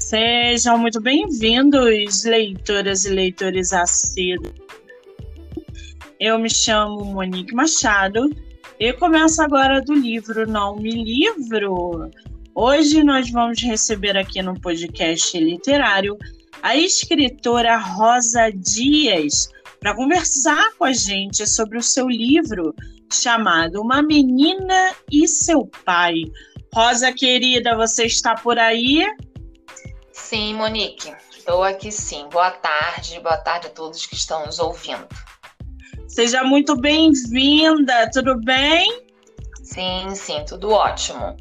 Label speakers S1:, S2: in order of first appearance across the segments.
S1: Sejam muito bem-vindos, leitoras e leitores assíduos. Eu me chamo Monique Machado e começo agora do livro Não Me Livro. Hoje nós vamos receber aqui no podcast literário a escritora Rosa Dias para conversar com a gente sobre o seu livro chamado Uma Menina e Seu Pai. Rosa, querida, você está por aí?
S2: Sim, Monique, estou aqui sim. Boa tarde a todos que estão nos ouvindo.
S1: Seja muito bem-vinda, tudo bem?
S2: Sim, tudo ótimo.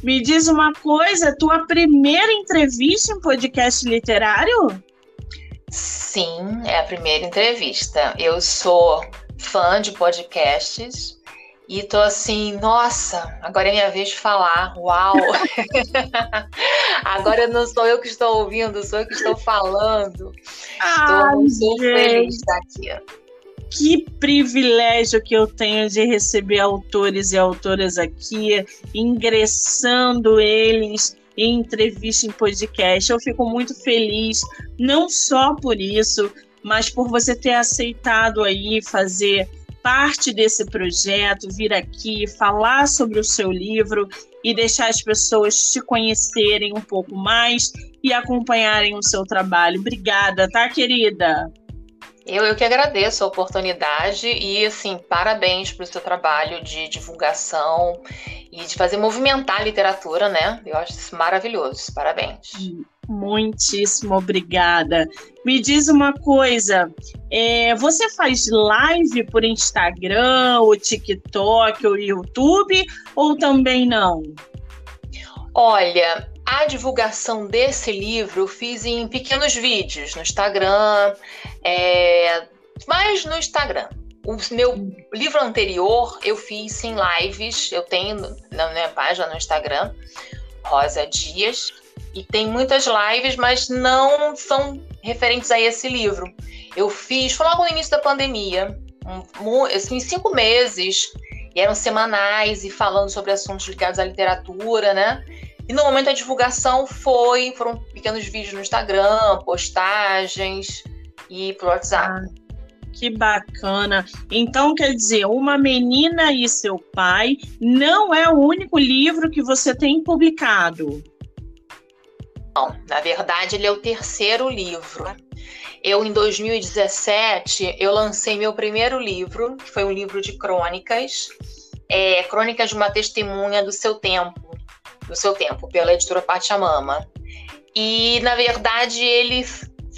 S1: Me diz uma coisa, tua primeira entrevista em podcast literário?
S2: Sim, é a primeira entrevista. Eu sou fã de podcasts e tô assim, nossa, agora é minha vez de falar, uau! Agora não sou eu que estou ouvindo, sou eu que estou falando. Estou feliz de estar aqui.
S1: Que privilégio que eu tenho de receber autores e autoras aqui, ingressando eles em entrevista em podcast. Eu fico muito feliz, não só por isso, mas por você ter aceitado aí fazer parte desse projeto, vir aqui falar sobre o seu livro e deixar as pessoas te conhecerem um pouco mais e acompanharem o seu trabalho. Obrigada, tá, querida?
S2: Eu que agradeço a oportunidade e, assim, parabéns pelo seu trabalho de divulgação e de fazer movimentar a literatura, né? Eu acho isso maravilhoso. Parabéns.
S1: Muitíssimo obrigada. Me diz uma coisa, você faz live por Instagram, o TikTok, o YouTube ou também não?
S2: Olha, a divulgação desse livro eu fiz em pequenos vídeos no Instagram, mas no Instagram. O meu livro anterior eu fiz em lives, eu tenho na minha página no Instagram, Rosa Dias, e tem muitas lives, mas não são referentes a esse livro. Eu fiz, foi logo no início da pandemia, assim, 5 meses, e eram semanais e falando sobre assuntos ligados à literatura, né? E no momento da divulgação foram pequenos vídeos no Instagram, postagens e pro WhatsApp.
S1: Que bacana. Então, quer dizer, Uma Menina e Seu Pai não é o único livro que você tem publicado?
S2: Não, na verdade, ele é o terceiro livro. Eu, em 2017, eu lancei meu primeiro livro, que foi um livro de crônicas, Crônicas de uma Testemunha do Seu Tempo, pela editora Pachamama. E, na verdade, ele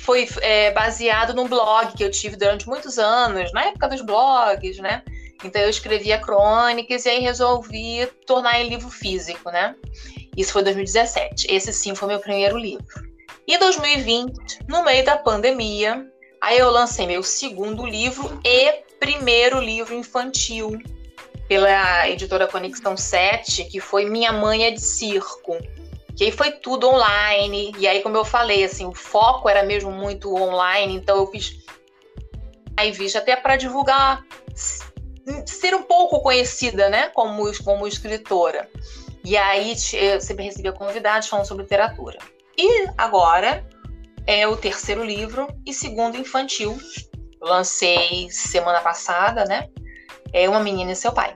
S2: foi baseado num blog que eu tive durante muitos anos, na época dos blogs, né? Então, eu escrevia crônicas e aí resolvi tornar em livro físico, né? Isso foi em 2017. Esse, sim, foi meu primeiro livro. E em 2020, no meio da pandemia, aí eu lancei meu segundo livro e primeiro livro infantil pela editora Conexão 7, que foi Minha Mãe é de Circo. Que aí foi tudo online. E aí, como eu falei, assim, o foco era mesmo muito online. Então, eu fiz lives até para divulgar, ser um pouco conhecida, né, como escritora. E aí, eu sempre recebia convidados falando sobre literatura. E agora é o terceiro livro e segundo infantil. Eu lancei semana passada, né? Uma Menina e Seu Pai.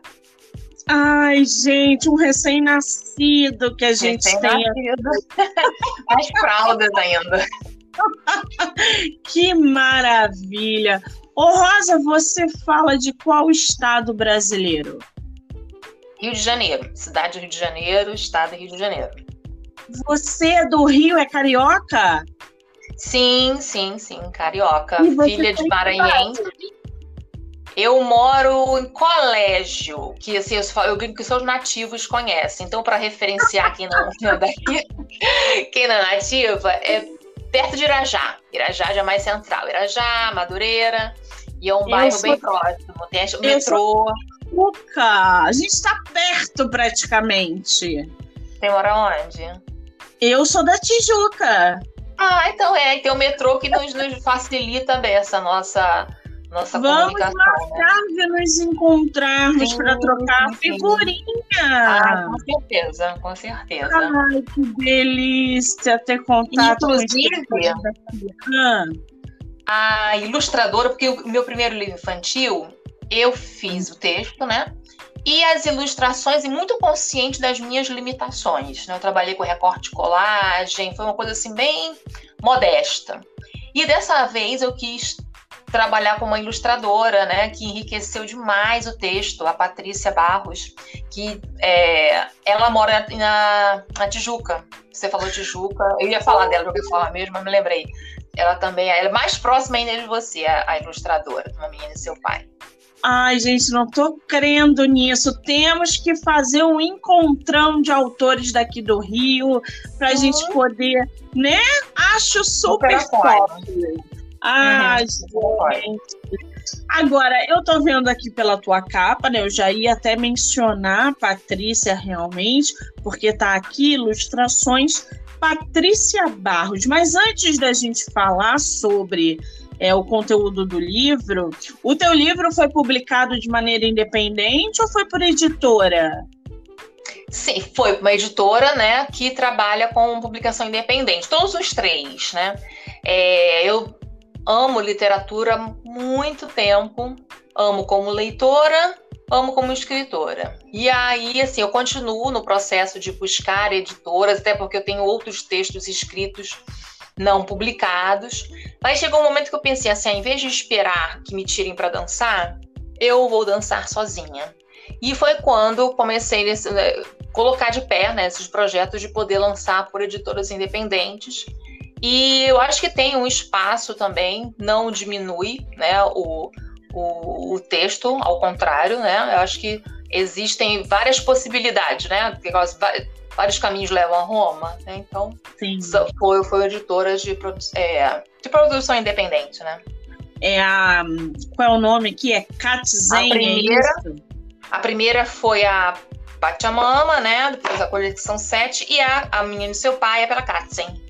S1: Ai, gente, um recém-nascido que a gente tem.
S2: As fraldas ainda.
S1: Que maravilha! Ô, Rosa, você fala de qual estado brasileiro?
S2: Rio de Janeiro. Cidade do Rio de Janeiro, estado do Rio de Janeiro.
S1: Você é do Rio, é carioca?
S2: Sim, carioca. Filha de maranhense. Eu moro em Colégio, que assim, eu brinco que só os nativos conhecem. Então, para referenciar quem não é daqui, quem não é nativa, é perto de Irajá. Irajá já é mais central. Irajá, Madureira, e é um bairro bem próximo. Tem o metrô.
S1: A gente está perto praticamente.
S2: Você mora onde?
S1: Eu sou da Tijuca.
S2: Então tem o metrô que nos facilita bem essa nossa
S1: Vamos
S2: comunicação,
S1: marcar de nos encontrarmos para trocar
S2: sim.
S1: figurinha.
S2: Com certeza, com certeza.
S1: Ai, que delícia ter contato com
S2: Inclusive, a ilustradora, porque o meu primeiro livro infantil, eu fiz o texto, né? E as ilustrações, e muito consciente das minhas limitações, né? Eu trabalhei com recorte e colagem, foi uma coisa assim bem modesta. E dessa vez eu quis trabalhar com uma ilustradora, né, que enriqueceu demais o texto, a Patrícia Barros, que ela mora na Tijuca. Você falou Tijuca, eu ia falar dela de qualquer forma mesmo, mas me lembrei. Ela também é mais próxima ainda de você, a ilustradora, uma menina e seu pai.
S1: Ai, gente, não tô crendo nisso. Temos que fazer um encontrão de autores daqui do Rio para a gente poder, né? Acho super top. Ai, gente. Agora, eu tô vendo aqui pela tua capa, né? Eu já ia até mencionar a Patrícia realmente, porque tá aqui ilustrações Patrícia Barros. Mas antes da gente falar sobre o conteúdo do livro, o teu livro foi publicado de maneira independente ou foi por editora?
S2: Sim, foi uma editora, né, que trabalha com publicação independente, todos os três, né? Eu amo literatura há muito tempo, amo como leitora, amo como escritora. E aí, assim, eu continuo no processo de buscar editoras, até porque eu tenho outros textos escritos não publicados. Mas chegou um momento que eu pensei assim, ao invés de esperar que me tirem para dançar, eu vou dançar sozinha. E foi quando comecei a colocar de pé, né, esses projetos de poder lançar por editoras independentes. E eu acho que tem um espaço também, não diminui, né, o texto, ao contrário, né? Eu acho que existem várias possibilidades, né? Vários caminhos levam a Roma, né? Então, foi editora de produção independente, né?
S1: Qual é o nome aqui? É Katzen,
S2: A primeira foi a Pachamama, né? Depois a coleção 7, e a Menina e Seu Pai é pela Katzen.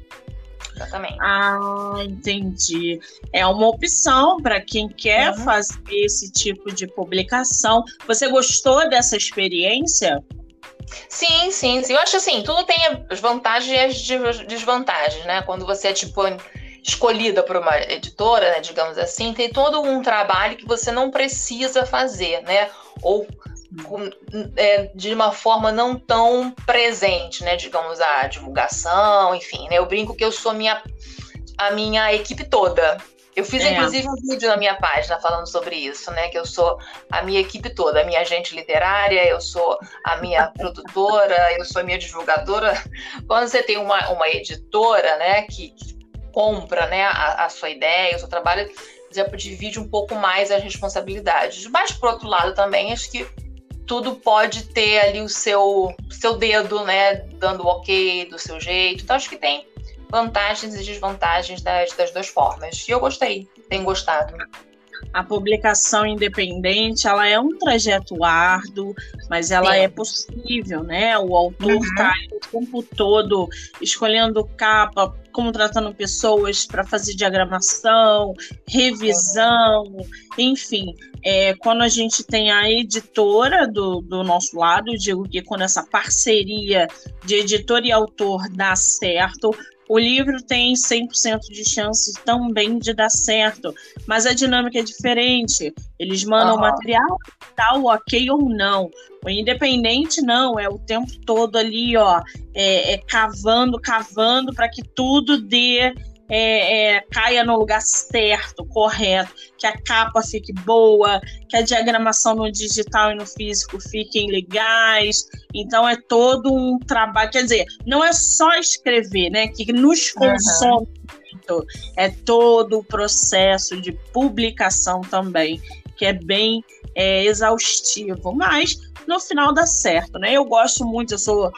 S2: Exatamente.
S1: Ah, entendi. É uma opção para quem quer fazer esse tipo de publicação. Você gostou dessa experiência?
S2: Sim. Eu acho assim, tudo tem as vantagens e as desvantagens, né? Quando você é, escolhida por uma editora, né, digamos assim, tem todo um trabalho que você não precisa fazer, né? Ou de uma forma não tão presente, né? Digamos, a divulgação, enfim, né? Eu brinco que eu sou a minha equipe toda. Eu fiz, inclusive, um vídeo na minha página falando sobre isso, né? Que eu sou a minha equipe toda, a minha agente literária, eu sou a minha produtora, eu sou a minha divulgadora. Quando você tem uma editora, né, que compra, né, a sua ideia, o seu trabalho, já divide um pouco mais as responsabilidades. Mas, por outro lado, também, acho que tudo pode ter ali o seu dedo, né, dando o ok do seu jeito. Então, acho que tem vantagens e desvantagens das duas formas. E eu gostei, tenho gostado.
S1: A publicação independente, ela é um trajeto árduo, mas ela é possível, né? O autor está o tempo todo escolhendo capa, contratando pessoas para fazer diagramação, revisão, enfim. Quando a gente tem a editora do nosso lado, eu digo que quando essa parceria de editor e autor dá certo, o livro tem 100% de chance também de dar certo, mas a dinâmica é diferente. Eles mandam o material, tal, ok ou não. O independente não, é o tempo todo ali, cavando para que tudo caia no lugar certo, correto, que a capa fique boa, que a diagramação no digital e no físico fiquem legais. Então é todo um trabalho, quer dizer, não é só escrever, né, que nos consome muito, é todo o processo de publicação também, que é bem exaustivo, mas no final dá certo, né? Eu gosto muito, eu sou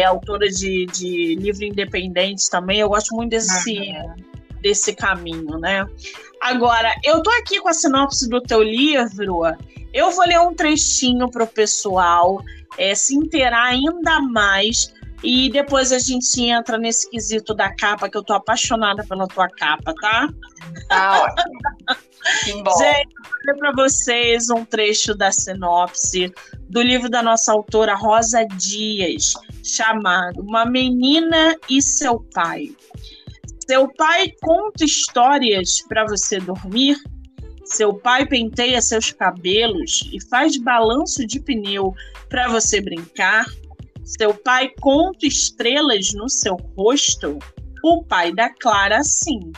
S1: autora de livro independente também, eu gosto muito desse caminho, né? Agora, eu tô aqui com a sinopse do teu livro, eu vou ler um trechinho para o pessoal se inteirar ainda mais E depois a gente entra nesse quesito da capa, que eu tô apaixonada pela tua capa, tá?
S2: Tá ótimo. Que bom.
S1: Gente, vou ler para vocês um trecho da sinopse do livro da nossa autora Rosa Dias, chamado Uma Menina e Seu Pai. Seu pai conta histórias para você dormir? Seu pai penteia seus cabelos e faz balanço de pneu para você brincar? Seu pai conta estrelas no seu rosto? O pai da Clara, sim.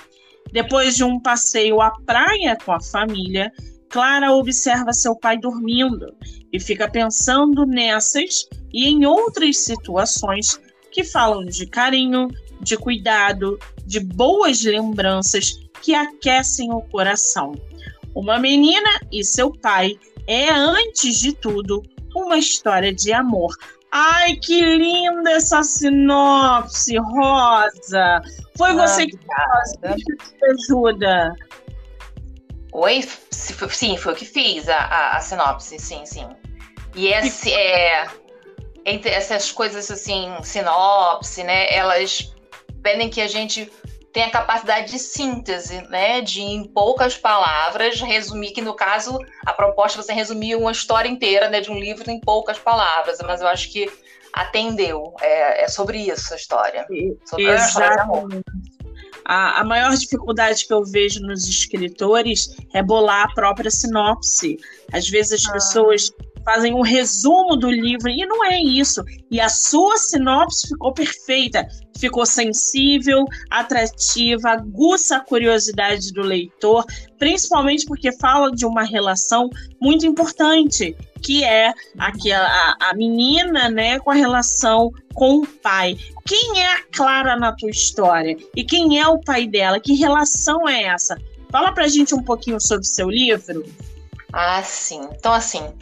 S1: Depois de um passeio à praia com a família, Clara observa seu pai dormindo e fica pensando nessas e em outras situações que falam de carinho, de cuidado, de boas lembranças que aquecem o coração. Uma Menina e Seu Pai é, antes de tudo, uma história de amor. Ai, que linda essa sinopse, Rosa! Foi você que te ajuda.
S2: Oi? Sim, foi eu que fiz a sinopse, sim. E entre essas coisas assim, sinopse, né? Elas pedem que a gente tenha capacidade de síntese, né? De, em poucas palavras, resumir, que no caso, a proposta é você resumir uma história inteira, né, de um livro em poucas palavras, mas eu acho que atendeu. É sobre isso a história. Sobre a história de amor.
S1: A maior dificuldade que eu vejo nos escritores é bolar a própria sinopse. Às vezes as pessoas fazem um resumo do livro e não é isso. E a sua sinopse ficou perfeita, ficou sensível, atrativa, aguça a curiosidade do leitor, principalmente porque fala de uma relação muito importante, que é a menina, né, com a relação com o pai. Quem é a Clara na tua história? E quem é o pai dela? Que relação é essa? Fala pra gente um pouquinho sobre o seu livro.
S2: Ah, sim. Então, assim,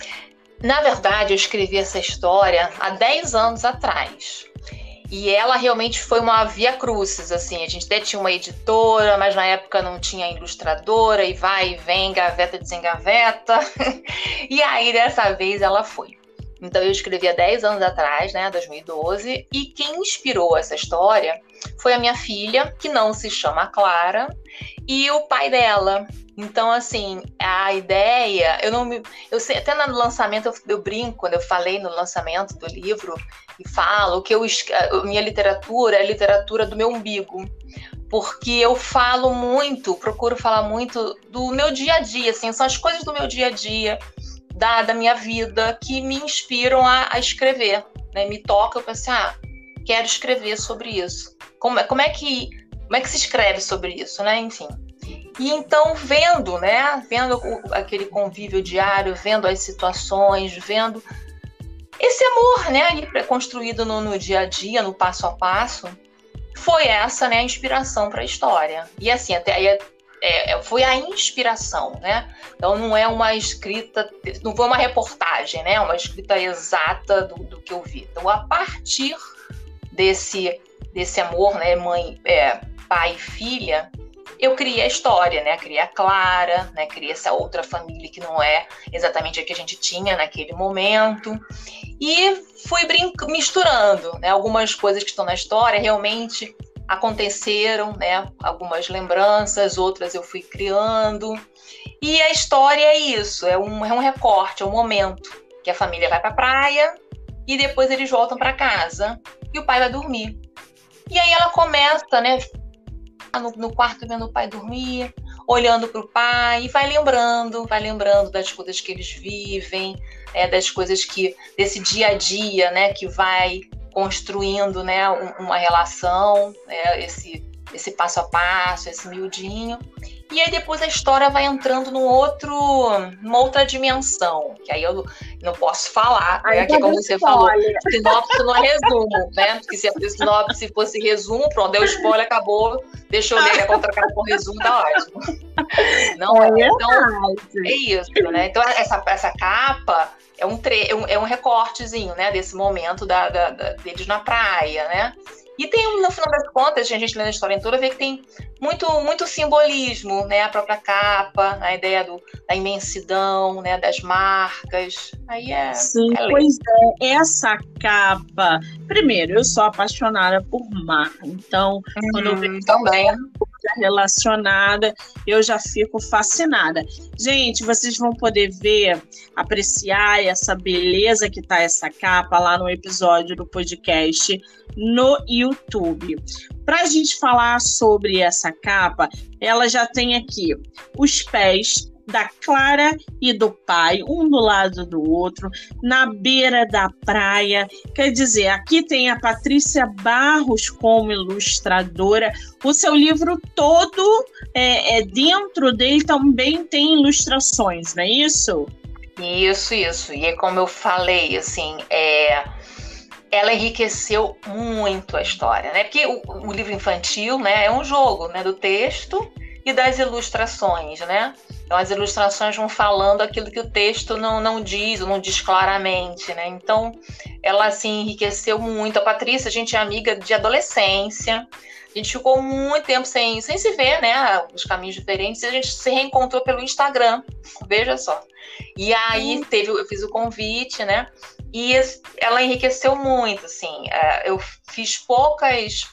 S2: na verdade, eu escrevi essa história há 10 anos atrás. E ela realmente foi uma via crucis, assim. A gente até tinha uma editora, mas na época não tinha ilustradora, e vai e vem, gaveta desengaveta. E aí, dessa vez, ela foi. Então, eu escrevi há 10 anos atrás, né, 2012, e quem inspirou essa história foi a minha filha, que não se chama Clara, e o pai dela. Então, assim, a ideia, eu sei, até no lançamento eu brinco, quando eu falei no lançamento do livro, e falo que minha literatura é a literatura do meu umbigo, porque eu falo muito, procuro falar muito do meu dia a dia, assim, são as coisas do meu dia a dia, da minha vida, que me inspiram a escrever, né? Me toca, eu penso, quero escrever sobre isso. Como é que se escreve sobre isso, né? Enfim. E então, vendo aquele convívio diário, vendo as situações, vendo esse amor, né, ali construído no dia a dia, no passo a passo, foi essa, né, a inspiração para a história. E assim, até aí foi a inspiração, né? Então não é uma escrita, não foi uma reportagem, né? Uma escrita exata do que eu vi. Então, a partir desse amor, né, pai e filha, eu criei a história, né? Criei a Clara, né? Criei essa outra família que não é exatamente a que a gente tinha naquele momento. E fui misturando, né? Algumas coisas que estão na história realmente aconteceram, né? Algumas lembranças, outras eu fui criando. E a história é isso, é um recorte, é um momento que a família vai para a praia e depois eles voltam para casa e o pai vai dormir. E aí ela começa, né? No quarto vendo o pai dormir, olhando para o pai e vai lembrando das coisas que eles vivem, das coisas desse dia a dia, né? Que vai construindo, né, uma relação, né, esse passo a passo, esse miudinho. E aí depois a história vai entrando numa outra dimensão, que aí eu não posso falar, né, que como você falou, sinopse não é resumo, né? Porque se a sinopse fosse resumo, pronto, deu spoiler, acabou, deixa eu ler a contracara com resumo, tá ótimo. Não, então, é isso, né? Então essa capa é um recortezinho, né, desse momento deles na praia, né? E tem, no final das contas, a gente lendo a história toda, vê que tem muito simbolismo, né? A própria capa, a ideia da imensidão, né? Das marcas. Aí
S1: Sim, pois é, essa capa. Primeiro, eu sou apaixonada por mar, então, quando eu vejo
S2: também
S1: relacionada, eu já fico fascinada. Gente, vocês vão poder ver, apreciar essa beleza que tá essa capa lá no episódio do podcast no YouTube. Para a gente falar sobre essa capa, ela já tem aqui os pés da Clara e do pai, um do lado do outro, na beira da praia. Quer dizer, aqui tem a Patrícia Barros como ilustradora. O seu livro todo, dentro dele também tem ilustrações, não é isso?
S2: Isso. E como eu falei, assim, ela enriqueceu muito a história, né? Porque o livro infantil, né, é um jogo, né, do texto e das ilustrações, né? Então, as ilustrações vão falando aquilo que o texto não diz, ou não diz claramente, né? Então, ela, assim, enriqueceu muito. A Patrícia, a gente é amiga de adolescência, a gente ficou muito tempo sem se ver, né? Os caminhos diferentes, e a gente se reencontrou pelo Instagram, veja só. E aí, eu fiz o convite, né? E ela enriqueceu muito, assim. Eu fiz poucas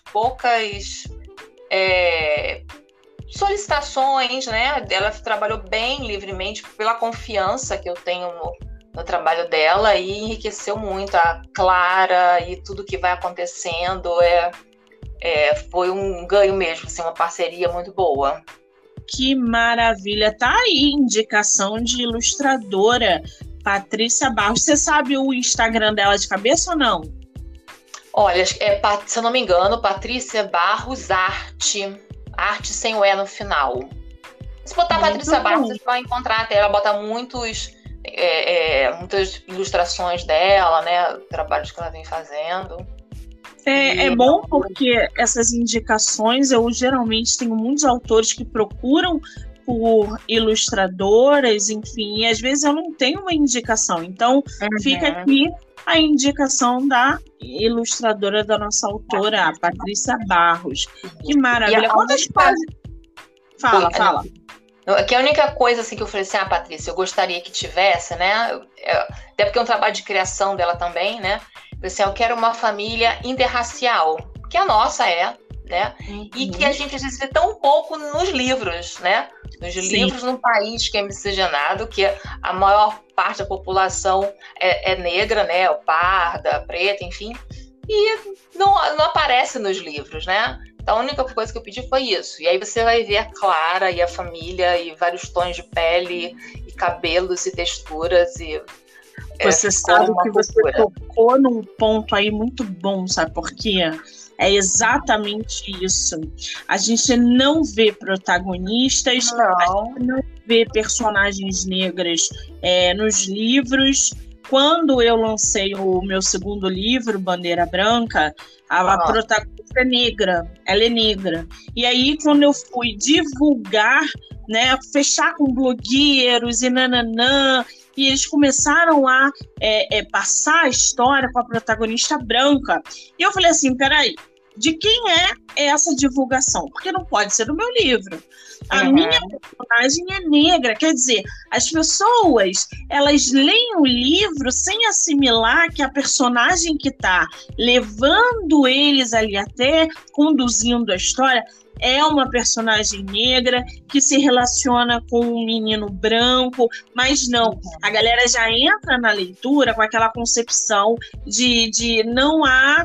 S2: solicitações, né? Ela trabalhou bem livremente pela confiança que eu tenho no trabalho dela e enriqueceu muito a Clara e tudo que vai acontecendo. Foi um ganho mesmo, assim, uma parceria muito boa.
S1: Que maravilha! Tá aí, indicação de ilustradora Patrícia Barros. Você sabe o Instagram dela de cabeça ou não?
S2: Olha, se eu não me engano, Patrícia Barros Arte sem o E no final. Se botar Patrícia Barros, você vai encontrar até. Ela bota muitas ilustrações dela, né? Trabalhos que ela vem fazendo.
S1: É bom porque essas indicações, eu geralmente tenho muitos autores que procuram por ilustradoras, enfim, e às vezes eu não tenho uma indicação. Então, fica aqui a indicação da ilustradora da nossa autora, a Patrícia Barros. Que maravilha. Quantas páginas? Fala.
S2: Que a única coisa assim, que eu falei assim, Patrícia, eu gostaria que tivesse, né? Até porque é um trabalho de criação dela também, né? Assim, eu quero uma família interracial, que a nossa né? E que a gente às vezes vê tão pouco nos livros, né? Nos livros num país que é miscigenado, que a maior parte da população é negra, né? Parda, preta, enfim. E não aparece nos livros, né? Então a única coisa que eu pedi foi isso. E aí você vai ver a Clara e a família e vários tons de pele e cabelos e texturas e
S1: você sabe que você tocou num ponto aí muito bom, sabe por quê? É exatamente isso. A gente não vê protagonistas, a gente não vê personagens negras nos livros. Quando eu lancei o meu segundo livro, Bandeira Branca, a protagonista é negra, ela é negra. E aí, quando eu fui divulgar, né, fechar com blogueiros e nananã, e eles começaram a passar a história com a protagonista branca. E eu falei assim, peraí, de quem é essa divulgação? Porque não pode ser do meu livro. A minha personagem é negra, quer dizer, as pessoas, elas leem o livro sem assimilar que a personagem que está levando eles ali até, conduzindo a história, é uma personagem negra que se relaciona com um menino branco, mas não, a galera já entra na leitura com aquela concepção de não há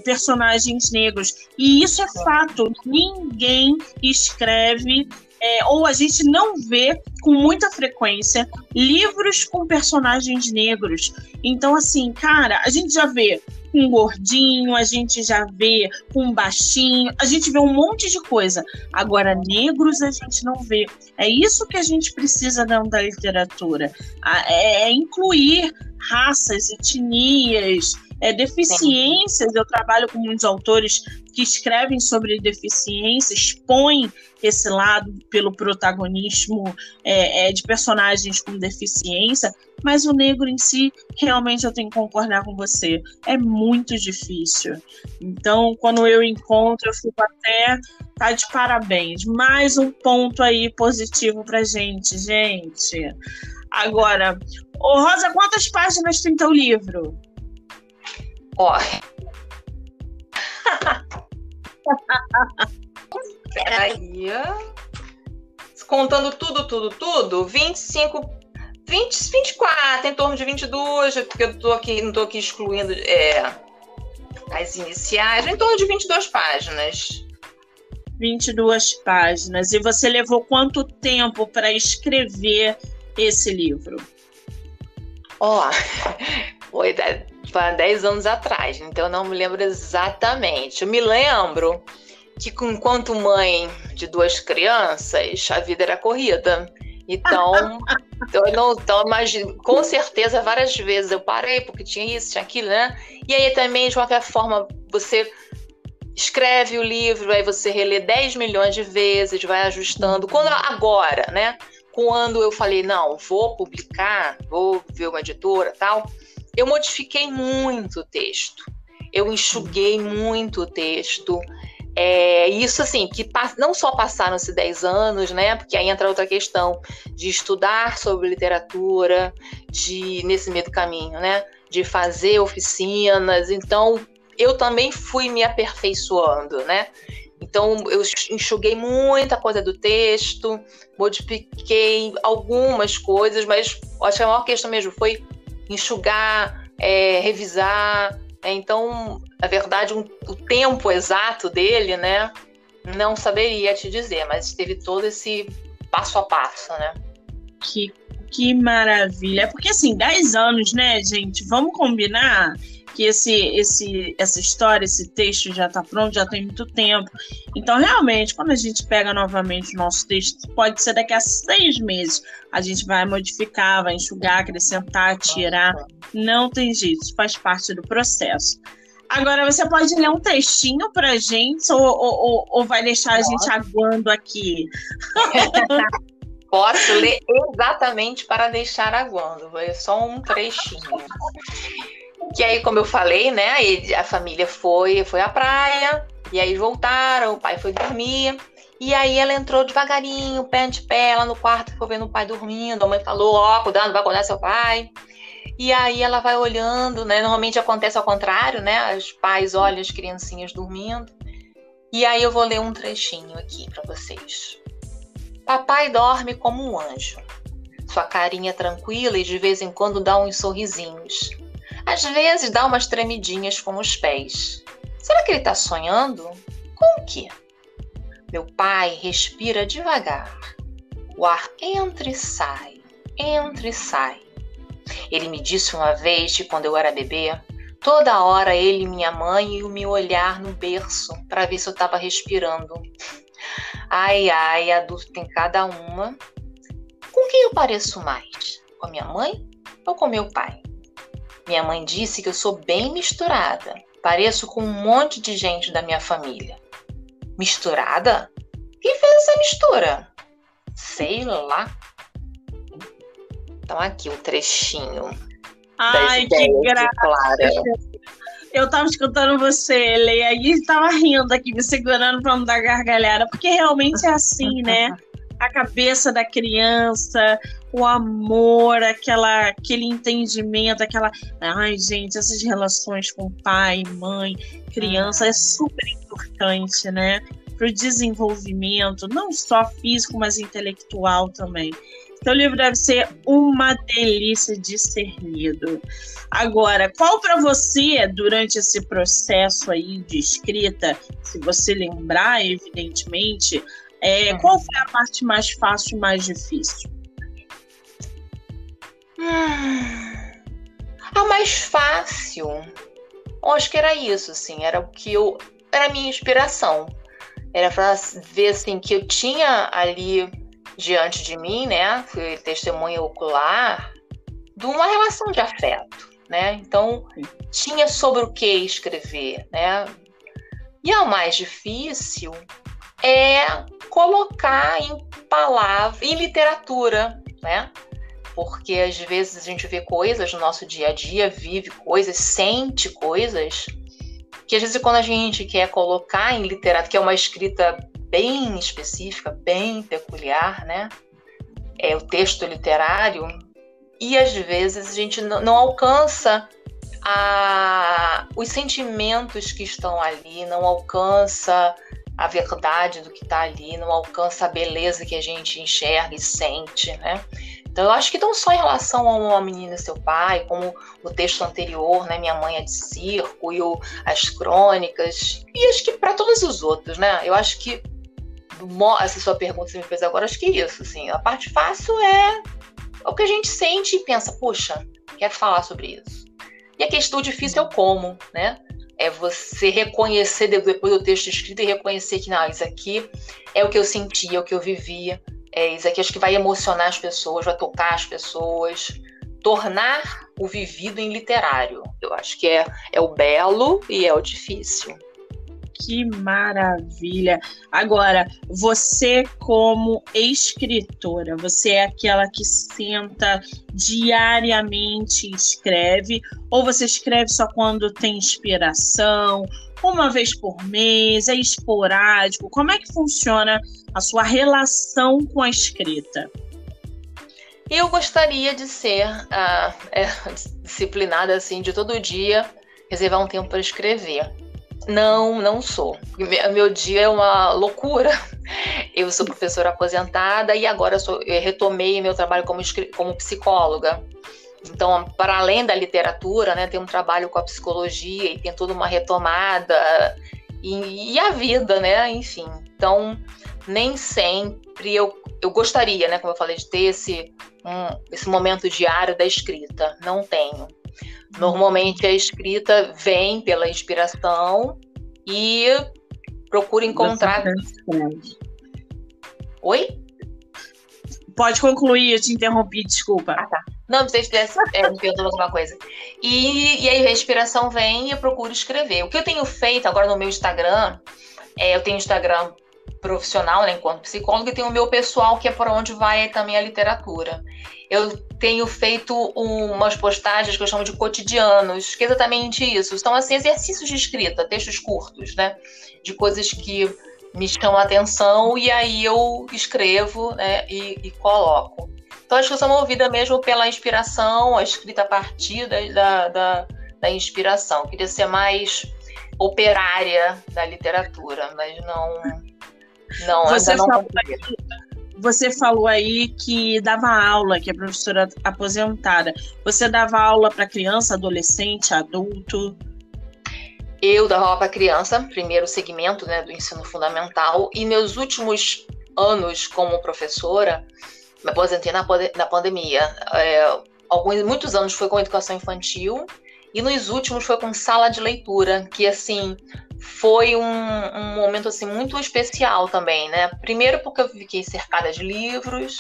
S1: personagens negros, e isso é fato, ninguém escreve ou a gente não vê com muita frequência livros com personagens negros. Então assim, cara, a gente já vê com gordinho, a gente já vê com baixinho, a gente vê um monte de coisa. Agora, negros a gente não vê. É isso que a gente precisa dentro da literatura. É incluir raças, etnias, deficiências. Eu trabalho com muitos autores que escrevem sobre deficiência, expõem esse lado pelo protagonismo de personagens com deficiência, mas o negro em si, realmente eu tenho que concordar com você, é muito difícil. Então, quando eu encontro, eu fico até, tá de parabéns. Mais um ponto aí positivo pra gente. Agora, Rosa, quantas páginas tem teu livro?
S2: Ó. Peraí. Contando tudo, 25, 20, 24, em torno de 22, porque eu não tô aqui excluindo as iniciais, em torno de 22 páginas.
S1: 22 páginas. E você levou quanto tempo para escrever esse livro?
S2: Foi 10 anos atrás, então eu não me lembro exatamente. Eu me lembro que, enquanto mãe de 2 crianças, a vida era corrida. Então, imagino, com certeza, várias vezes eu parei, porque tinha isso, tinha aquilo, né? E aí também, de qualquer forma, você escreve o livro, aí você relê 10 milhões de vezes, vai ajustando. Agora, né? Quando eu falei, não, vou publicar, vou ver uma editora e tal, eu modifiquei muito o texto. Eu enxuguei muito o texto. Isso assim, que não só passaram-se 10 anos, né? Porque aí entra outra questão de estudar sobre literatura, nesse meio do caminho, né? De fazer oficinas. Então, eu também fui me aperfeiçoando, né? Então, eu enxuguei muita coisa do texto, modifiquei algumas coisas, mas acho que a maior questão mesmo foi enxugar, revisar. Então, na verdade, o tempo exato dele, né, não saberia te dizer, mas teve todo esse passo a passo, né?
S1: Que maravilha. Porque, assim, 10 anos, né, gente? Vamos combinar que essa história, esse texto já está pronto, já tem muito tempo. Então, realmente, quando a gente pega novamente o nosso texto, pode ser daqui a 6 meses. A gente vai modificar, vai enxugar, acrescentar, tirar. Não tem jeito, isso faz parte do processo. Agora, você pode ler um textinho pra gente ou vai deixar a gente aguando aqui?
S2: Posso ler exatamente para deixar aguando. É só um trechinho. Que aí, como eu falei, né, a família foi à praia, e aí voltaram, o pai foi dormir, e aí ela entrou devagarinho, pé ante pé, lá no quarto, foi vendo o pai dormindo, a mãe falou, cuidado, não vai acordar seu pai. E aí ela vai olhando, né, normalmente acontece ao contrário, né, os pais olham as criancinhas dormindo, e aí eu vou ler um trechinho aqui para vocês. Papai dorme como um anjo, sua carinha tranquila e de vez em quando dá uns sorrisinhos. Às vezes dá umas tremidinhas com os pés. Será que ele está sonhando? Com o quê? Meu pai respira devagar. O ar entra e sai, entra e sai. Ele me disse uma vez que quando eu era bebê, toda hora ele e minha mãe iam me olhar no berço para ver se eu estava respirando. Ai, ai, adulto tem cada uma. Com quem eu pareço mais? Com a minha mãe ou com meu pai? Minha mãe disse que eu sou bem misturada. Pareço com um monte de gente da minha família. Misturada? Quem fez essa mistura? Sei lá. Então aqui o trechinho.
S1: Ai, que graça. Eu tava escutando você ler e aí tava rindo aqui, me segurando pra não dar gargalhada, porque realmente é assim, né? A cabeça da criança, o amor, aquele entendimento, Ai, gente, essas relações com pai, mãe, criança é super importante, né? Para o desenvolvimento, não só físico, mas intelectual também. Então, o livro deve ser uma delícia de ser lido. Agora, qual para você, durante esse processo aí de escrita, se você lembrar, evidentemente, qual foi a parte mais fácil e mais difícil?
S2: A mais fácil, eu acho que era isso, assim, era a minha inspiração. Era para ver, assim, que eu tinha ali diante de mim, né, foi testemunha ocular de uma relação de afeto, né? Então, tinha sobre o que escrever, né? E o mais difícil é colocar em palavras, em literatura, né? Porque às vezes a gente vê coisas no nosso dia a dia, vive coisas, sente coisas, que às vezes quando a gente quer colocar em literatura, que é uma escrita bem específica, bem peculiar, né? É o texto literário, e às vezes a gente não alcança os sentimentos que estão ali, não alcança a verdade do que está ali, não alcança a beleza que a gente enxerga e sente, né? Então, eu acho que não só em relação a Uma Menina e Seu Pai, como o texto anterior, né, Minha Mãe é de Circo, e as crônicas, e acho que para todos os outros, né? Eu acho que, essa sua pergunta que você me fez agora, acho que é isso, assim, a parte fácil é o que a gente sente e pensa, puxa, quero falar sobre isso. E a questão difícil é o como, né? É você reconhecer depois do texto escrito e reconhecer que, não, isso aqui é o que eu sentia, é o que eu vivia, isso aqui acho que vai emocionar as pessoas, vai tocar as pessoas, tornar o vivido em literário. Eu acho que é o belo e é o difícil.
S1: Que maravilha! Agora, você como escritora, você é aquela que senta diariamente e escreve, ou você escreve só quando tem inspiração, uma vez por mês, é esporádico? Como é que funciona a sua relação com a escrita?
S2: Eu gostaria de ser disciplinada assim, de todo dia reservar um tempo para escrever. Não sou. Meu dia é uma loucura. Eu sou professora aposentada e agora eu retomei meu trabalho como psicóloga. Então, para além da literatura, né, tem um trabalho com a psicologia e tem toda uma retomada e a vida, né? Enfim. Então, nem sempre eu gostaria, né, como eu falei, de ter esse momento diário da escrita. Não tenho. Normalmente a escrita vem pela inspiração e procuro encontrar... Oi?
S1: Pode concluir, eu te interrompi, desculpa.
S2: Ah, tá. Não, se você estivesse me perguntando alguma coisa. E aí a inspiração vem e eu procuro escrever. O que eu tenho feito agora no meu Instagram, eu tenho Instagram profissional, né, enquanto psicóloga, e tenho o meu pessoal, que é por onde vai também a literatura. Eu tenho feito umas postagens que eu chamo de cotidianos, que é exatamente isso. São assim, exercícios de escrita, textos curtos, né, de coisas que me chamam a atenção, e aí eu escrevo, né, e coloco. Então, acho que eu sou movida mesmo pela inspiração, a escrita a partir da inspiração. Eu queria ser mais operária da literatura, mas não
S1: Você falou aí que dava aula, que é professora aposentada. Você dava aula para criança, adolescente, adulto?
S2: Eu dava aula para criança, primeiro segmento, né, do ensino fundamental, e meus últimos anos como professora, me aposentei na pandemia. Muitos anos foi com educação infantil, e nos últimos foi com sala de leitura, que assim foi um momento assim muito especial também, né? Primeiro porque eu fiquei cercada de livros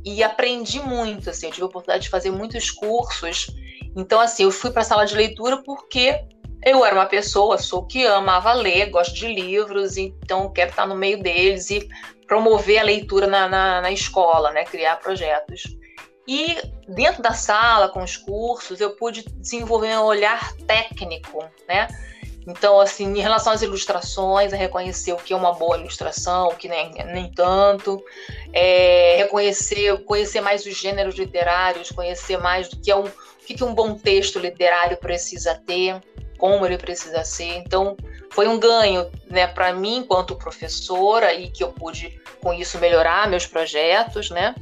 S2: e aprendi muito, assim, eu tive a oportunidade de fazer muitos cursos. Então, assim, eu fui para a sala de leitura porque eu era uma pessoa, que amava ler, gosto de livros, então quero estar no meio deles e promover a leitura na escola, né? Criar projetos. E dentro da sala, com os cursos, eu pude desenvolver um olhar técnico, né? Então, assim, em relação às ilustrações, reconhecer o que é uma boa ilustração, o que nem tanto, conhecer mais os gêneros literários, conhecer mais do que o que um bom texto literário precisa ter, como ele precisa ser. Então, foi um ganho, né, para mim, enquanto professora, e que eu pude, com isso, melhorar meus projetos, né?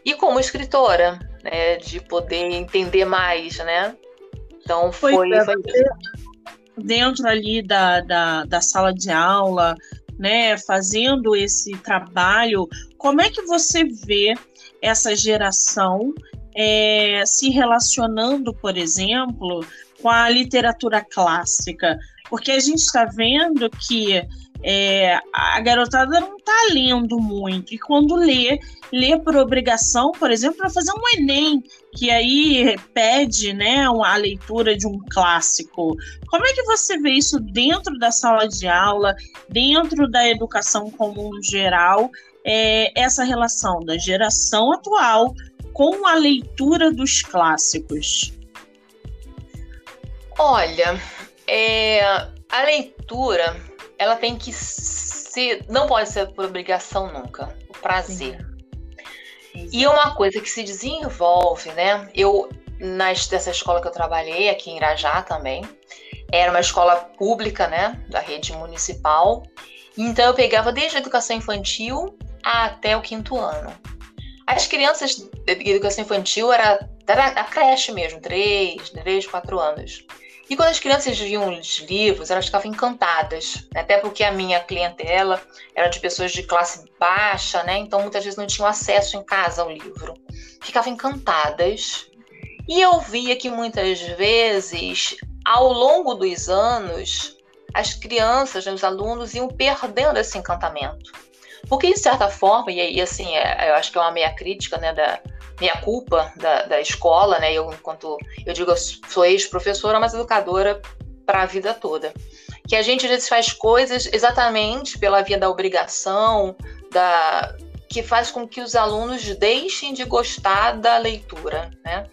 S2: E como escritora, né, de poder entender mais, né? Então, foi
S1: dentro ali da sala de aula, né, fazendo esse trabalho, como é que você vê essa geração se relacionando, por exemplo, com a literatura clássica? Porque a gente está vendo que a garotada não está lendo muito, e quando lê por obrigação, por exemplo, para fazer um Enem, que aí pede, né, a leitura de um clássico. Como é que você vê isso dentro da sala de aula, dentro da educação comum geral, essa relação da geração atual com a leitura dos clássicos?
S2: Olha, a leitura, ela tem que ser, não pode ser por obrigação nunca, o prazer. Sim. E uma coisa que se desenvolve, né? Dessa escola que eu trabalhei, aqui em Irajá também, era uma escola pública, né? Da rede municipal. Então eu pegava desde a educação infantil até o 5º ano. As crianças de educação infantil era a creche mesmo, 3, 4 anos. E quando as crianças viam os livros, elas ficavam encantadas, né? Até porque a minha clientela era de pessoas de classe baixa, né? Então muitas vezes não tinham acesso em casa ao livro. Ficavam encantadas. E eu via que muitas vezes, ao longo dos anos, as crianças, os alunos iam perdendo esse encantamento. Porque, de certa forma, e assim, eu acho que é uma meia crítica, né, meia culpa da escola, né? Eu sou ex-professora, mas educadora para a vida toda. Que a gente às vezes faz coisas exatamente pela via da obrigação, que faz com que os alunos deixem de gostar da leitura, né?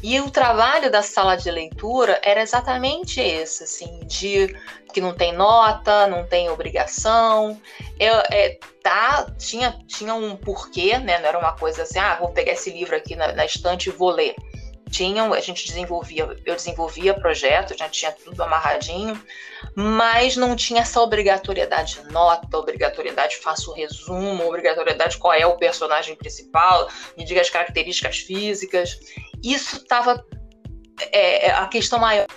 S2: E o trabalho da sala de leitura era exatamente esse, assim, que não tem nota, não tem obrigação, tinha um porquê, né? Não era uma coisa assim, vou pegar esse livro aqui na estante e vou ler. Eu desenvolvia projetos, já tinha tudo amarradinho, mas não tinha essa obrigatoriedade de nota, obrigatoriedade faça o resumo, obrigatoriedade qual é o personagem principal, me diga as características físicas. Isso estava a questão maior,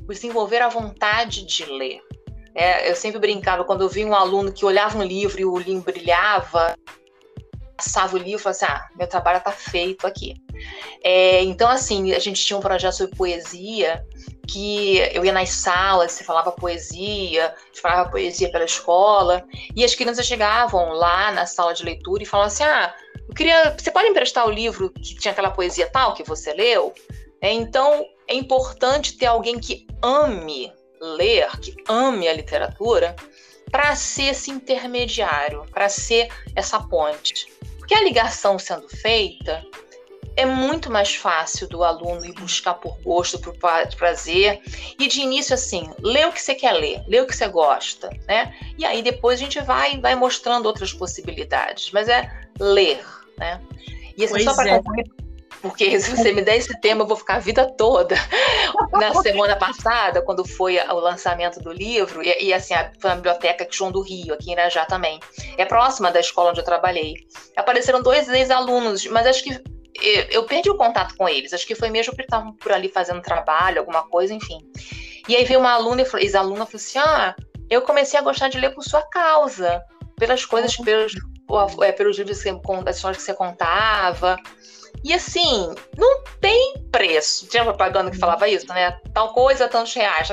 S2: desenvolver a vontade de ler. Eu sempre brincava, quando eu via um aluno que olhava um livro e o livro brilhava, passava o livro e falava assim, meu trabalho está feito aqui. Então, assim, a gente tinha um projeto sobre poesia, que eu ia nas salas, se falava poesia, falava poesia pela escola, e as crianças chegavam lá na sala de leitura e falavam assim, você pode emprestar o livro que tinha aquela poesia tal que você leu? Então, é importante ter alguém que ame ler, que ame a literatura, para ser esse intermediário, para ser essa ponte. Porque a ligação sendo feita, é muito mais fácil do aluno ir buscar por gosto, por prazer, e de início assim, lê o que você quer ler, lê o que você gosta, né? E aí depois a gente vai mostrando outras possibilidades, mas é ler, né? E assim, só para concluir, porque se você me der esse tema, eu vou ficar a vida toda. Na semana passada, quando foi o lançamento do livro, e assim, foi na Biblioteca João do Rio, aqui em Irajá também, é próxima da escola onde eu trabalhei. Apareceram 2 ex-alunos, mas acho que eu perdi o contato com eles, acho que foi mesmo porque estavam por ali fazendo trabalho, alguma coisa, enfim. E aí veio uma aluna, ex-aluna, falou assim, eu comecei a gostar de ler por sua causa, pelas coisas, pelos livros, das histórias que você contava. E assim, não tem preço. Tinha propaganda que falava isso, né? Tal coisa, tantos reais.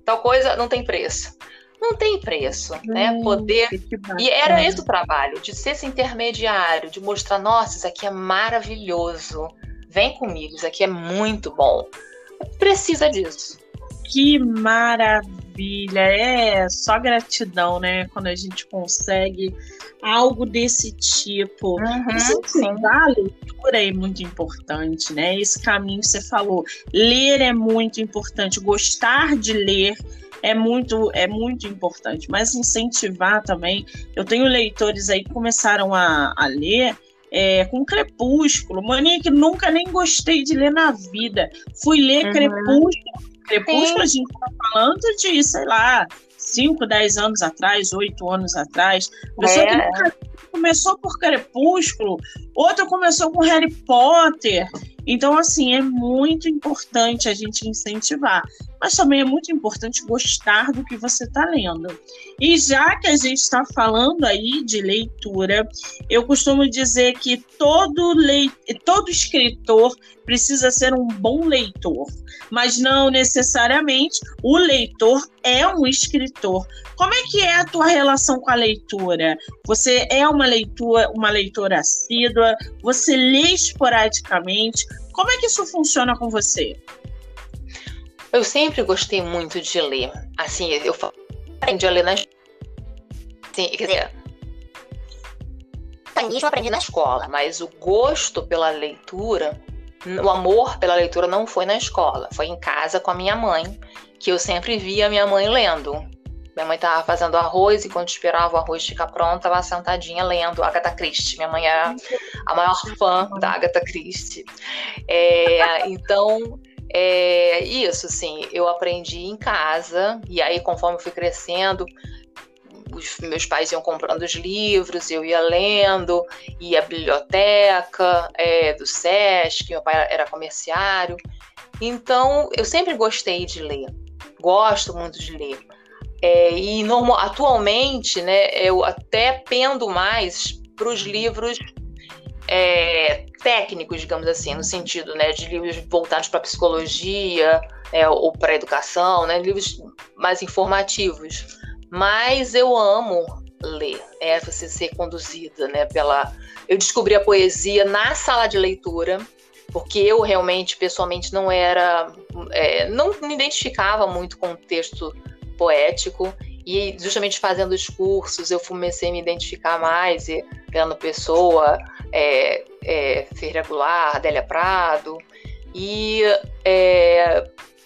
S2: Tal coisa, não tem preço. Não tem preço, né? Poder. E era esse o trabalho, de ser esse intermediário, de mostrar, nossa, isso aqui é maravilhoso. Vem comigo, isso aqui é muito bom. Precisa disso.
S1: Que maravilha! Só gratidão, né? Quando a gente consegue algo desse tipo. A leitura é muito importante, né? Esse caminho que você falou. Ler é muito importante. Gostar de ler é muito importante. Mas incentivar também. Eu tenho leitores aí que começaram a ler com Crepúsculo. Monique, nunca nem gostei de ler na vida. Fui ler Crepúsculo. Crepúsculo, a gente está falando de, sei lá, 5, 10 anos atrás, 8 anos atrás. Pessoa que nunca começou por Crepúsculo, outro começou com Harry Potter. Então, assim, é muito importante a gente incentivar, mas também é muito importante gostar do que você está lendo. E já que a gente está falando aí de leitura, eu costumo dizer que todo escritor precisa ser um bom leitor, mas não necessariamente o leitor é um escritor. Como é que é a tua relação com a leitura? Você é uma leitora assídua? Você lê esporadicamente? Como é que isso funciona com você?
S2: Eu sempre gostei muito de ler. Assim, eu aprendi a ler na escola. Quer dizer, eu aprendi na escola, mas o gosto pela leitura, o amor pela leitura não foi na escola. Foi em casa com a minha mãe, que eu sempre via a minha mãe lendo. Minha mãe estava fazendo arroz e quando esperava o arroz ficar pronto, estava sentadinha lendo Agatha Christie. Minha mãe era a maior fã da Agatha Christie. Então, isso, assim, eu aprendi em casa e aí conforme eu fui crescendo, os meus pais iam comprando os livros, eu ia lendo, ia à biblioteca do Sesc, meu pai era comerciário. Então, eu sempre gostei de ler, gosto muito de ler. Atualmente, né, eu até pendo mais para os livros técnicos, digamos assim, no sentido, né, de livros voltados para psicologia ou para educação, né, livros mais informativos. Mas eu amo ler, você ser conduzida, né, Eu descobri a poesia na sala de leitura, porque eu realmente, pessoalmente, não me identificava muito com o texto poético, e justamente fazendo os cursos eu comecei a me identificar mais, Fernando Pessoa, Ferreira Goulart, Adélia Prado, e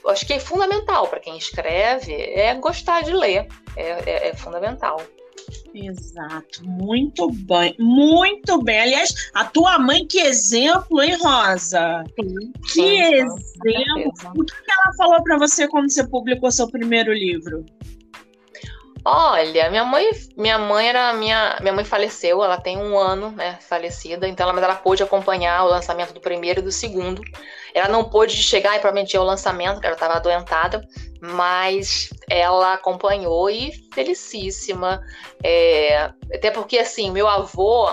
S2: acho que é fundamental para quem escreve gostar de ler, é fundamental.
S1: Exato, muito bem, muito bem. Aliás, a tua mãe, que exemplo, hein, Rosa? Que exemplo! O que ela falou para você quando você publicou seu primeiro livro?
S2: Olha, minha mãe faleceu, ela tem 1 ano, né, falecida, então ela pôde acompanhar o lançamento do primeiro e do segundo. Ela não pôde chegar e provavelmente ao lançamento, porque ela estava adoentada, mas ela acompanhou e felicíssima. Até porque, assim, meu avô,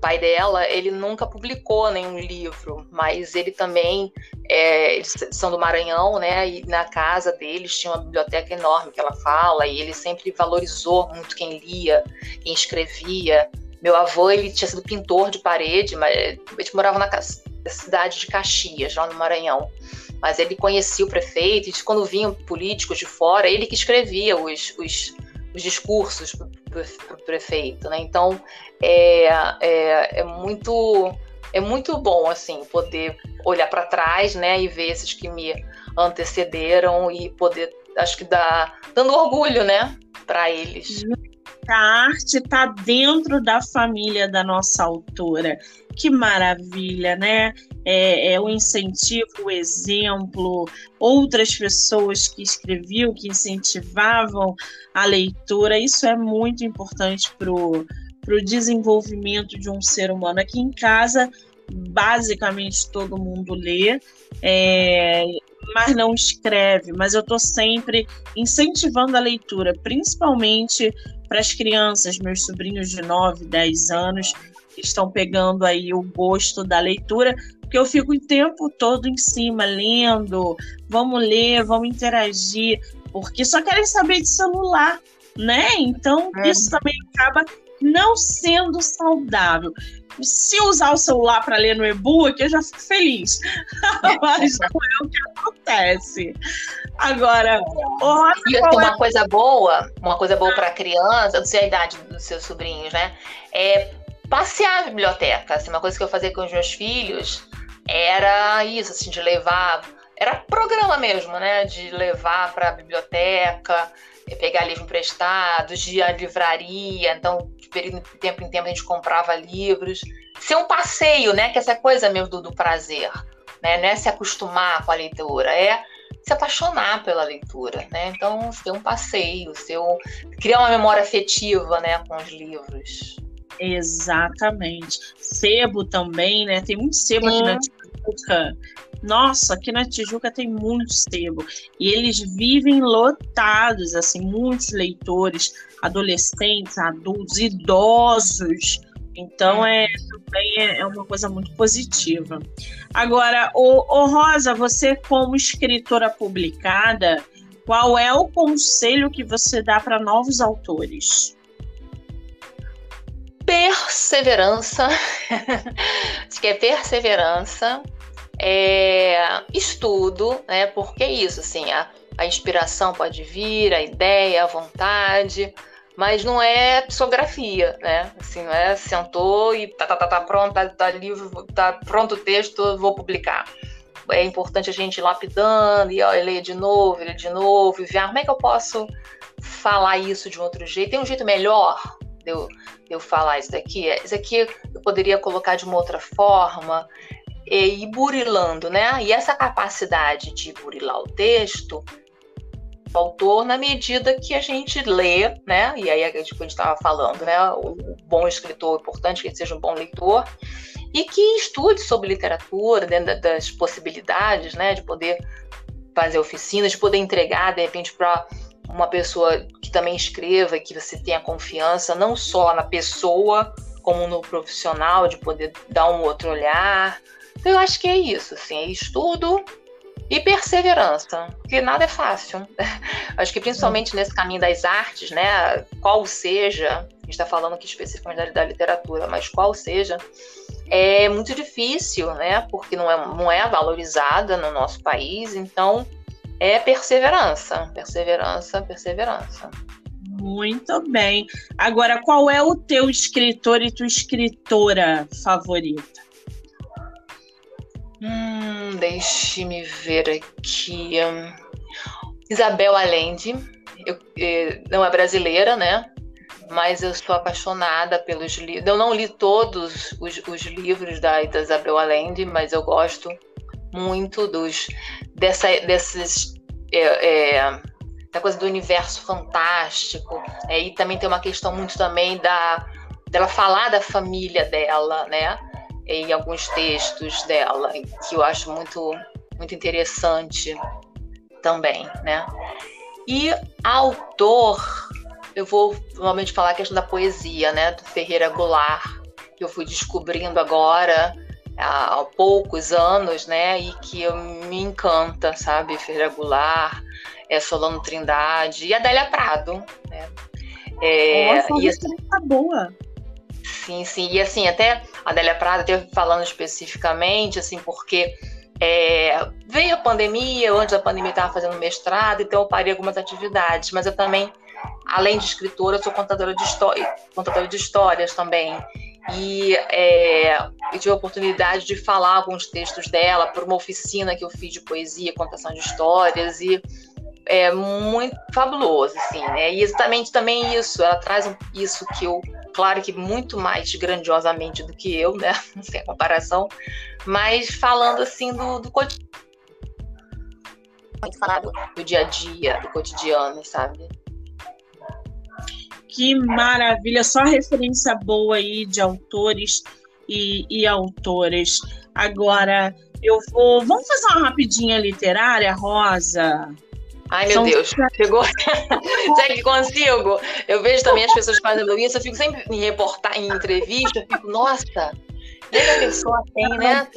S2: pai dela, ele nunca publicou nenhum livro, mas ele também, eles são do Maranhão, né, e na casa deles tinha uma biblioteca enorme que ela fala, e ele sempre valorizou muito quem lia, quem escrevia. Meu avô, ele tinha sido pintor de parede, mas ele morava na cidade de Caxias, lá no Maranhão, mas ele conhecia o prefeito, e quando vinham políticos de fora, ele que escrevia os discursos para o prefeito, né? Então é muito bom, assim, poder olhar para trás, né, e ver esses que me antecederam e poder, acho que dando orgulho, né, para eles.
S1: A arte está dentro da família da nossa autora. Que maravilha, né? O incentivo, o exemplo, outras pessoas que escreviam, que incentivavam a leitura. Isso é muito importante para o desenvolvimento de um ser humano. Aqui em casa, basicamente todo mundo lê, mas não escreve. Mas eu estou sempre incentivando a leitura, principalmente para as crianças, meus sobrinhos de 9, 10 anos, que estão pegando aí o gosto da leitura, porque eu fico o tempo todo em cima, lendo, vamos ler, vamos interagir, porque só querem saber de celular, né? Então, isso também acaba não sendo saudável. Se usar o celular para ler no e-book, eu já fico feliz. Mas não é o que acontece. Agora,
S2: uma coisa boa para criança, eu não sei a idade dos seus sobrinhos, né? Passear na biblioteca. Assim, uma coisa que eu fazia com os meus filhos era isso, assim, de levar. Era programa mesmo, né? De levar para a biblioteca, pegar livro emprestado, de ir à livraria. Então, de tempo em tempo, a gente comprava livros. Ser um passeio, né? Que essa coisa mesmo do prazer, né? Não é se acostumar com a leitura, é se apaixonar pela leitura, né? Então, ser um passeio, criar uma memória afetiva, né, com os livros.
S1: Exatamente. Sebo também, né? Tem muito sebo aqui na Tijuca. Nossa, aqui na Tijuca tem muito sebo. E eles vivem lotados, assim, muitos leitores, adolescentes, adultos, idosos. Então, também é uma coisa muito positiva. Agora, Rosa, você como escritora publicada, qual é o conselho que você dá para novos autores?
S2: Perseverança. Acho que é perseverança. Estudo, né? Porque é isso, assim, a inspiração pode vir, a ideia, a vontade, mas não é psicografia, né? Assim, não é sentou e tá pronto, tá livro, tá pronto o texto, vou publicar. É importante a gente ir lapidando e ler de novo, e ver como é que eu posso falar isso de um outro jeito. Tem um jeito melhor de eu falar isso daqui? Isso aqui eu poderia colocar de uma outra forma, e burilando, né? E essa capacidade de burilar o texto, o autor, na medida que a gente lê, né? E aí a gente estava falando, né? O bom escritor, é importante que ele seja um bom leitor e que estude sobre literatura, dentro das possibilidades, né? De poder fazer oficinas, de poder entregar, de repente, para uma pessoa que também escreva, que você tenha confiança, não só na pessoa, como no profissional, de poder dar um outro olhar. Então, eu acho que é isso, assim, é estudo e perseverança, porque nada é fácil. Acho que principalmente nesse caminho das artes, né, qual seja, a gente está falando aqui especificamente da literatura, mas qual seja, é muito difícil, né, porque não é valorizada no nosso país, então é perseverança.
S1: Muito bem. Agora, qual é o teu escritor e tua escritora favorita?
S2: Deixe-me ver aqui. Isabel Allende. Não é brasileira, né? Mas eu sou apaixonada pelos livros. Eu não li todos os livros da Isabel Allende, mas eu gosto muito da coisa do universo fantástico. E também tem uma questão muito também dela falar da família dela, né? Em alguns textos dela, que eu acho muito, muito interessante também, né? E autor, eu vou normalmente falar a questão da poesia, né? Do Ferreira Goulart, que eu fui descobrindo agora, há poucos anos, né? E que me encanta, sabe? Ferreira Goulart, Solano Trindade e Adélia Prado, né?
S1: Nossa, e assim, tá boa.
S2: Sim. E assim, até a Adélia Prado, até falando especificamente, assim, porque veio a pandemia, antes da pandemia eu estava fazendo mestrado, então eu parei algumas atividades, mas eu também, além de escritora, eu sou contadora de histórias também. E eu tive a oportunidade de falar alguns textos dela por uma oficina que eu fiz de poesia, contação de histórias, e é muito fabuloso, assim, né? E exatamente também isso, ela traz isso que eu, claro que muito mais grandiosamente do que eu, né? Sem comparação, mas falando assim do cotidiano, muito falar do dia a dia, do cotidiano, sabe?
S1: Que maravilha, só referência boa aí de autores e autoras. Agora, vamos fazer uma rapidinha literária, Rosa?
S2: Ai, meu Deus, chegou. Será que consigo? Eu vejo também as pessoas fazendo isso, eu fico sempre em entrevista, eu fico, nossa, a pessoa tem, né?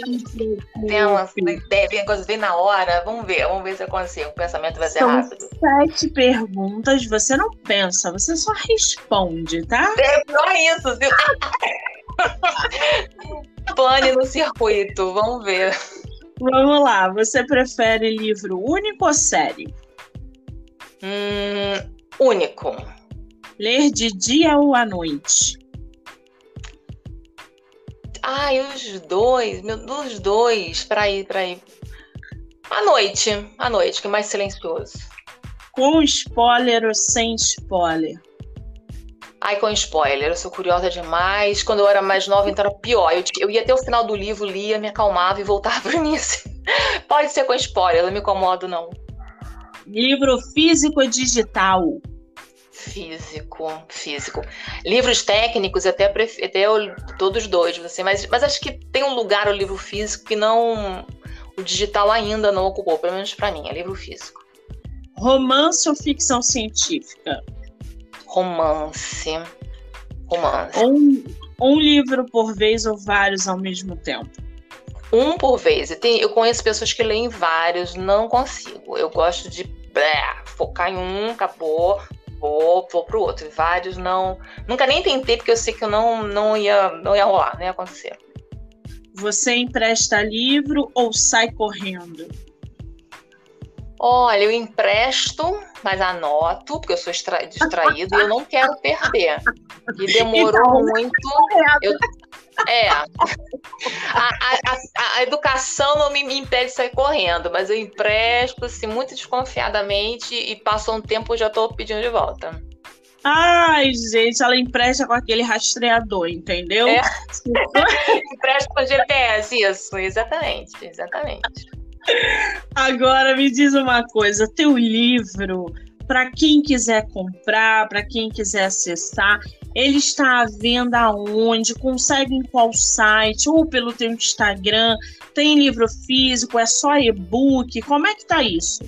S2: Tem uma ideia, tem coisas bem na hora. Vamos ver se eu consigo. O pensamento vai ser rápido.
S1: 7 perguntas, você não pensa, você só responde, tá?
S2: É só isso, viu? Pane no circuito, vamos ver.
S1: Vamos lá, você prefere livro único ou série?
S2: Único.
S1: Ler de dia ou à noite?
S2: Ai, os dois, dos dois, pra ir. À noite, que é mais silencioso.
S1: Com spoiler ou sem spoiler?
S2: Ai, com spoiler, eu sou curiosa demais. Quando eu era mais nova, então era pior. Eu ia até o final do livro, lia, me acalmava e voltava pro início. Pode ser com spoiler, eu não me incomodo, não.
S1: Livro físico ou digital?
S2: Físico. Livros técnicos, até todos dois, mas acho que tem um lugar o livro físico que não, o digital ainda não ocupou, pelo menos para mim, é livro físico.
S1: Romance ou ficção científica?
S2: Romance.
S1: Um livro por vez ou vários ao mesmo tempo?
S2: Um por vez. Eu conheço pessoas que leem vários, não consigo. Eu gosto de focar em um, acabou, vou pro outro. Vários não. Nunca nem tentei, porque eu sei que eu não ia rolar, não ia acontecer.
S1: Você empresta livro ou sai correndo?
S2: Olha, eu empresto, mas anoto, porque eu sou distraída e eu não quero perder. E demorou muito. A educação não me impede de sair correndo, mas eu empresto assim, muito desconfiadamente e passou um tempo eu já estou pedindo de volta.
S1: Ai, gente, ela empresta com aquele rastreador, entendeu?
S2: Empresta com GPS, isso, exatamente.
S1: Agora me diz uma coisa, teu livro, para quem quiser comprar, para quem quiser acessar, ele está à venda aonde? Consegue em qual site? Ou pelo teu Instagram? Tem livro físico? É só e-book? Como é que tá isso?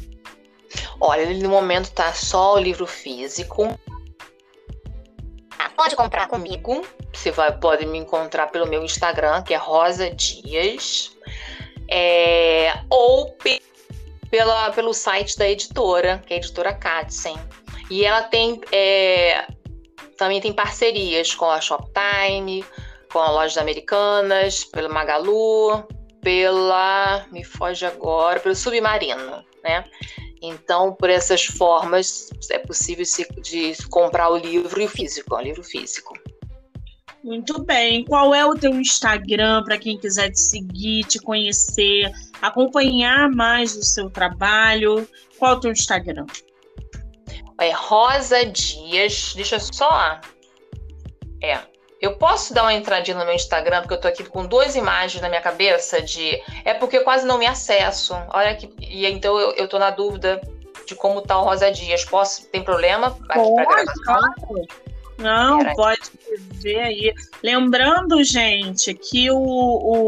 S2: Olha, no momento tá só o livro físico. Pode comprar comigo. Você pode me encontrar pelo meu Instagram, que é Rosa Dias. Ou pelo site da editora, que é a editora Katzen. E ela também tem parcerias com a Shoptime, com a Lojas Americanas, pelo Magalu, pelo Submarino, né? Então, por essas formas, é possível de comprar o livro físico.
S1: Muito bem. Qual é o teu Instagram para quem quiser te seguir, te conhecer, acompanhar mais o seu trabalho? Qual é o teu Instagram?
S2: É Rosa Dias. Deixa eu só... Eu posso dar uma entradinha no meu Instagram, porque eu tô aqui com 2 imagens na minha cabeça É porque eu quase não me acesso. Olha que... E então eu tô na dúvida de como tá o Rosa Dias. Tem problema aqui pra gravação?
S1: Não, pode ver aí. Lembrando, gente, que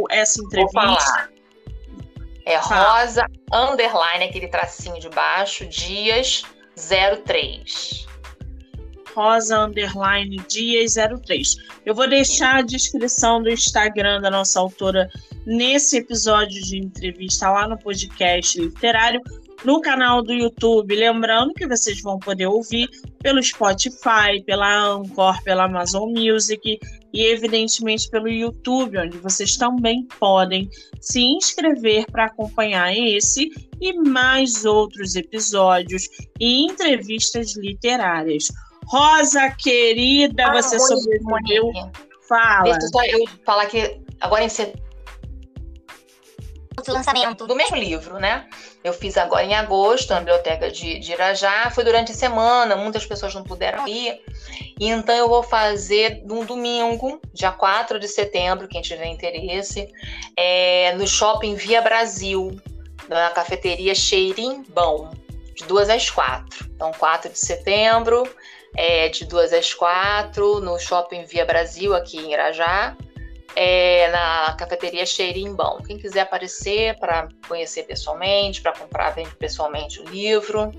S1: essa entrevista...
S2: É Rosa, _ aquele tracinho de baixo, Dias 03.
S1: Rosa, _ Dias 03. Eu vou deixar a descrição do Instagram da nossa autora nesse episódio de entrevista lá no podcast literário, no canal do YouTube. Lembrando que vocês vão poder ouvir pelo Spotify, pela Anchor, pela Amazon Music e, evidentemente, pelo YouTube, onde vocês também podem se inscrever para acompanhar esse e mais outros episódios e entrevistas literárias. Rosa, querida, você sobreviveu. Fala.
S2: Deixa eu falar que agora em setembro, o lançamento do mesmo livro, né? Eu fiz agora em agosto, na Biblioteca de Irajá. Foi durante a semana, muitas pessoas não puderam ir. E então eu vou fazer num domingo, dia 4 de setembro, quem tiver interesse, no Shopping Via Brasil, na cafeteria Xerimbão, de 2 às 4. Então, 4 de setembro, de 2 às 4, no Shopping Via Brasil, aqui em Irajá. Na cafeteria Xerimbão. Quem quiser aparecer para conhecer pessoalmente, para comprar pessoalmente o livro,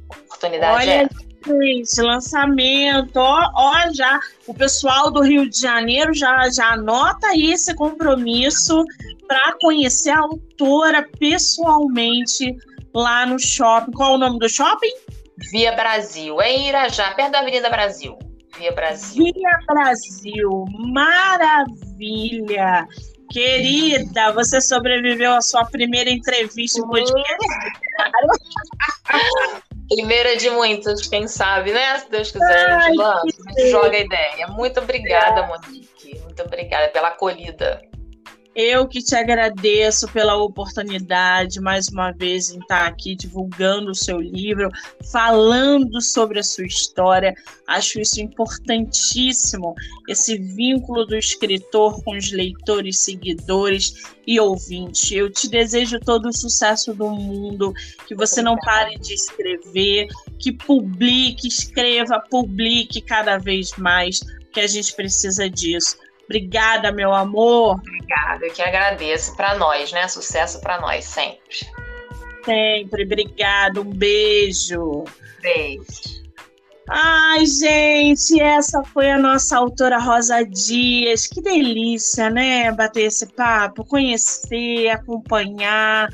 S2: oportunidade.
S1: Olha, gente, lançamento, já o pessoal do Rio de Janeiro já anota aí esse compromisso para conhecer a autora pessoalmente lá no shopping. Qual é o nome do shopping?
S2: Via Brasil, em Irajá, perto da Avenida Brasil. Via Brasil.
S1: Via Brasil, maravilha! Querida, você sobreviveu à sua primeira entrevista em podcast.
S2: Primeira de muitas, quem sabe, né? Se Deus quiser, a gente joga a ideia. Muito obrigada, Monique. Muito obrigada pela acolhida.
S1: Eu que te agradeço pela oportunidade, mais uma vez, em estar aqui divulgando o seu livro, falando sobre a sua história. Acho isso importantíssimo, esse vínculo do escritor com os leitores, seguidores e ouvintes. Eu te desejo todo o sucesso do mundo, que você não pare de escrever, que publique, escreva, publique cada vez mais, que a gente precisa disso. Obrigada, meu amor.
S2: Obrigada, eu que agradeço. Para nós, né? Sucesso para nós, sempre.
S1: Sempre, obrigada. Um beijo.
S2: Beijo.
S1: Ai, gente, essa foi a nossa autora Rosa Dias. Que delícia, né? Bater esse papo, conhecer, acompanhar.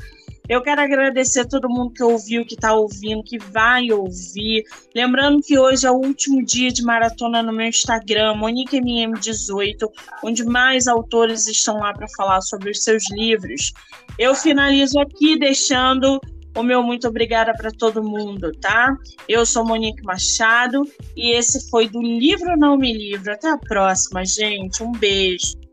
S1: Eu quero agradecer a todo mundo que ouviu, que está ouvindo, que vai ouvir. Lembrando que hoje é o último dia de maratona no meu Instagram, MoniqueMM18, onde mais autores estão lá para falar sobre os seus livros. Eu finalizo aqui deixando o meu muito obrigada para todo mundo, tá? Eu sou Monique Machado e esse foi do Livro Não Me Livro. Até a próxima, gente. Um beijo.